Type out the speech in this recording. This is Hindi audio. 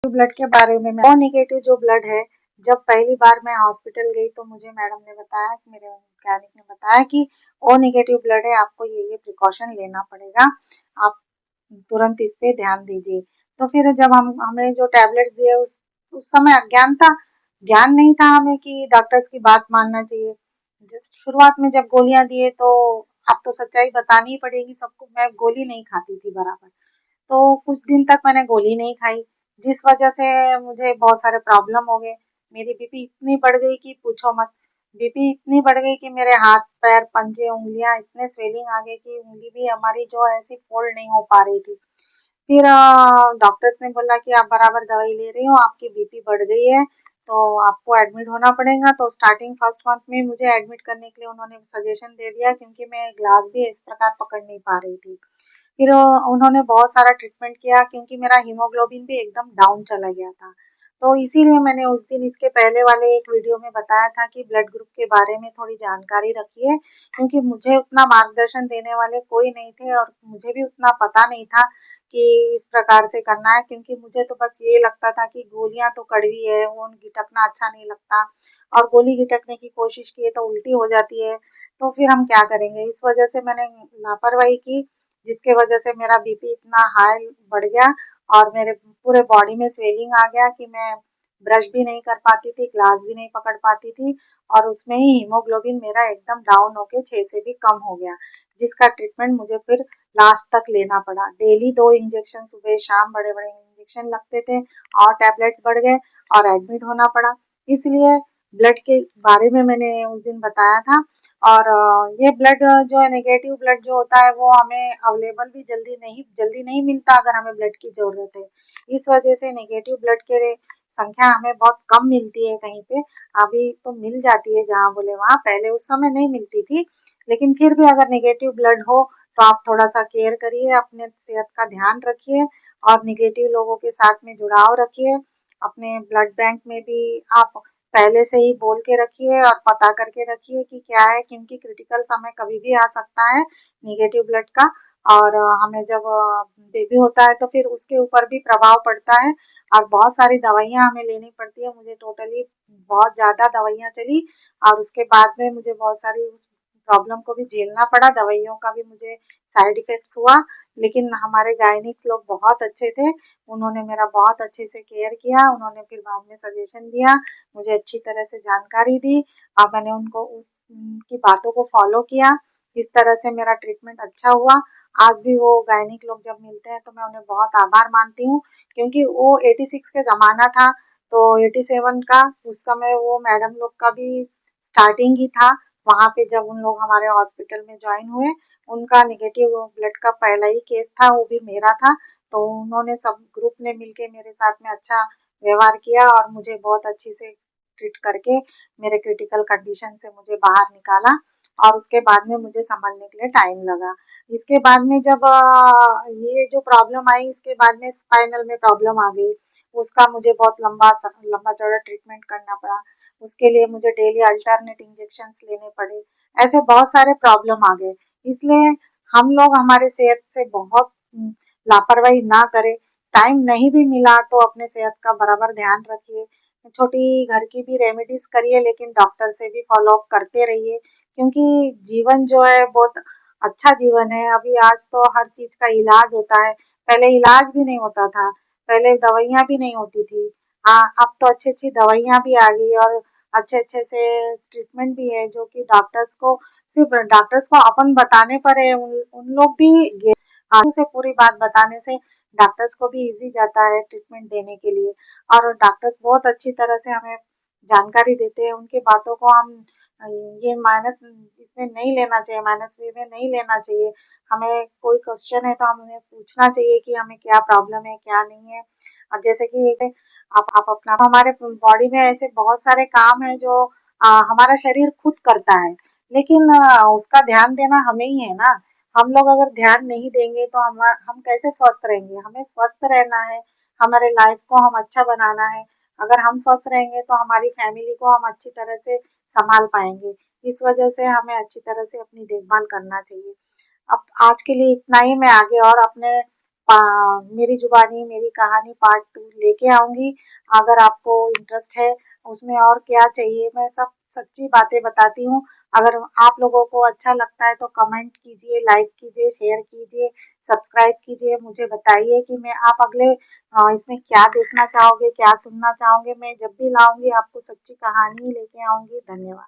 ब्लड के बारे में ओ नेगेटिव जो ब्लड है, जब पहली बार मैं हॉस्पिटल गई तो मुझे मैडम ने बताया कि मेरे मैकेनिक ने बताया कि ओ नेगेटिव ब्लड है, आपको ये प्रिकॉशन लेना पड़ेगा, आप तुरंत इस पे ध्यान दीजिए। तो फिर जब हमें जो टैबलेट्स दिए उस समय अज्ञान था, ज्ञान नहीं था हमें कि डॉक्टर्स की बात मानना चाहिए। जस्ट शुरुआत में जब गोलियां दिए तो अब तो सच्चाई बतानी ही पड़ेगी सबको, मैं गोली नहीं खाती थी बराबर। तो कुछ दिन तक मैंने गोली नहीं खाई, जिस वजह से मुझे बहुत सारे प्रॉब्लम हो गए। मेरी बीपी इतनी बढ़ गई कि पूछो मत। बीपी इतनी बढ़ गई कि मेरे हाथ पैर पंजे उंगलियां इतने स्वेलिंग आ गई कि उंगली भी हमारी जो है ऐसी फोल्ड नहीं हो पा रही थी। फिर डॉक्टर्स ने बोला कि आप बराबर दवाई ले रही हो, आपकी बीपी बढ़ गई है, तो आपको एडमिट होना पड़ेगा। तो स्टार्टिंग फर्स्ट मंथ में मुझे एडमिट करने के लिए उन्होंने सजेशन दे दिया, क्योंकि मैं ग्लास भी इस प्रकार पकड़ नहीं पा रही थी। फिर उन्होंने बहुत सारा ट्रीटमेंट किया, क्योंकि मेरा हीमोग्लोबिन भी एकदम डाउन चला गया था। तो इसीलिए मैंने उस दिन इसके पहले वाले एक वीडियो में बताया था कि ब्लड ग्रुप के बारे में थोड़ी जानकारी रखिए, क्योंकि मुझे उतना मार्गदर्शन देने वाले कोई नहीं थे और मुझे भी उतना पता नहीं था कि इस प्रकार से करना है। क्योंकि मुझे तो बस ये लगता था कि गोलियां तो कड़वी है, वो गिटकना अच्छा नहीं लगता, और गोली गिटकने की कोशिश की तो उल्टी हो जाती है, तो फिर हम क्या करेंगे। इस वजह से मैंने लापरवाही की, जिसके वजह से मेरा बीपी इतना हाई बढ़ गया और मेरे पूरे बॉडी में स्वेलिंग आ गया कि मैं ब्रश भी नहीं कर पाती थी, ग्लास भी नहीं पकड़ पाती थी, और उसमें ही हीमोग्लोबिन मेरा एकदम डाउन होके 6 से भी कम हो गया, जिसका ट्रीटमेंट मुझे फिर लास्ट तक लेना पड़ा। डेली 2 इंजेक्शन सुबह शाम बड़े बड़े इंजेक्शन लगते थे, और टैबलेट्स बढ़ गए और एडमिट होना पड़ा। इसलिए ब्लड के बारे में मैंने उस दिन बताया था। और ये ब्लड जो है नेगेटिव ब्लड जो होता है वो हमें अवेलेबल भी जल्दी नहीं मिलता अगर हमें ब्लड की जरूरत है। इस वजह से नेगेटिव ब्लड के संख्या हमें बहुत कम मिलती है कहीं पे। अभी तो मिल जाती है जहाँ बोले वहाँ, पहले उस समय नहीं मिलती थी। लेकिन फिर भी अगर नेगेटिव ब्लड हो तो आप थोड़ा सा केयर करिए, अपने सेहत का ध्यान रखिए, और नेगेटिव लोगों के साथ में जुड़ाव रखिए। अपने ब्लड बैंक में भी आप पहले से ही बोल के रखिए और पता करके रखिए कि क्या है, क्योंकि क्रिटिकल समय कभी भी आ सकता है नेगेटिव ब्लड का। और हमें जब बेबी होता है तो फिर उसके ऊपर भी प्रभाव पड़ता है, और बहुत सारी दवाइयाँ हमें लेनी पड़ती है। मुझे टोटली बहुत ज़्यादा दवाइयाँ चली, और उसके बाद में मुझे बहुत सारी उस प्रॉब्लम को भी झेलना पड़ा, दवाइयों का भी मुझे साइड इफेक्ट्स हुआ। लेकिन हमारे गायनिक लोग बहुत अच्छे थे, उन्होंने मेरा बहुत अच्छे से केयर किया। उन्होंने फिर बाद में सजेशन दिया, मुझे अच्छी तरह से जानकारी दी, और मैंने उनकी बातों को फॉलो किया। इस तरह से मेरा ट्रीटमेंट अच्छा हुआ। आज भी वो गायनिक लोग जब मिलते हैं तो मैं उन्हें बहुत आभार मानती हूँ, क्योंकि वो 86 के ज़माना था, तो 87 का उस समय वो मैडम लोग का भी स्टार्टिंग ही था। वहाँ पे जब उन लोग हमारे हॉस्पिटल में ज्वाइन हुए, उनका नेगेटिव ब्लड का पहला ही केस था, वो भी मेरा था। तो उन्होंने सब ग्रुप ने मिलके मेरे साथ में अच्छा व्यवहार किया और मुझे बहुत अच्छी से ट्रीट करके मेरे क्रिटिकल कंडीशन से मुझे बाहर निकाला, और उसके बाद में मुझे संभलने के लिए टाइम लगा। इसके बाद में जब ये जो प्रॉब्लम आई, इसके बाद में स्पाइनल में प्रॉब्लम आ गई, उसका मुझे बहुत लंबा चौड़ा ट्रीटमेंट करना पड़ा। उसके लिए मुझे डेली अल्टरनेट इंजेक्शन लेने पड़े। ऐसे बहुत सारे प्रॉब्लम आ गए। इसलिए हम लोग हमारे सेहत से बहुत लापरवाही ना करें। टाइम नहीं भी मिला तो अपने सेहत का बराबर ध्यान रखिए। छोटी घर की भी रेमेडीज करिए, लेकिन डॉक्टर से भी फॉलो अप करते रहिए, क्योंकि जीवन जो है बहुत अच्छा जीवन है। अभी आज तो हर चीज का इलाज होता है, पहले इलाज भी नहीं होता था, पहले दवाइयाँ भी नहीं होती थी। हाँ, अब तो अच्छी अच्छी दवाइयाँ भी आ गई, और अच्छे अच्छे से ट्रीटमेंट भी है, जो कि डॉक्टर्स को अपन बताने पर है। उन लोग भी से पूरी बात बताने से डॉक्टर्स को भी इजी जाता है ट्रीटमेंट देने के लिए। और डॉक्टर्स बहुत अच्छी तरह से हमें जानकारी देते हैं, उनकी बातों को हम ये माइनस इसमें नहीं लेना चाहिए, माइनस वे में नहीं लेना चाहिए। हमें कोई क्वेश्चन है तो हम उन्हें पूछना चाहिए कि हमें क्या प्रॉब्लम है क्या नहीं है। और जैसे कि आप अपना हमारे बॉडी में ऐसे बहुत सारे काम है जो हमारा शरीर खुद करता है, लेकिन उसका ध्यान देना हमें ही है ना। हम लोग अगर ध्यान नहीं देंगे तो हम कैसे स्वस्थ रहेंगे। हमें स्वस्थ रहना है, हमारे लाइफ को हम अच्छा बनाना है। अगर हम स्वस्थ रहेंगे तो हमारी फैमिली को हम अच्छी तरह से संभाल पाएंगे। इस वजह से हमें अच्छी तरह से अपनी देखभाल करना चाहिए। अब आज के लिए इतना ही। मैं आगे और अपने मेरी जुबानी मेरी कहानी पार्ट 2 लेके आऊँगी। अगर आपको इंटरेस्ट है उसमें और क्या चाहिए, मैं सब सच्ची बातें बताती हूँ। अगर आप लोगों को अच्छा लगता है तो कमेंट कीजिए, लाइक कीजिए, शेयर कीजिए, सब्सक्राइब कीजिए। मुझे बताइए कि मैं आप अगले इसमें क्या देखना चाहोगे, क्या सुनना चाहोगे। मैं जब भी लाऊँगी आपको सच्ची कहानी ही लेके आऊँगी। धन्यवाद।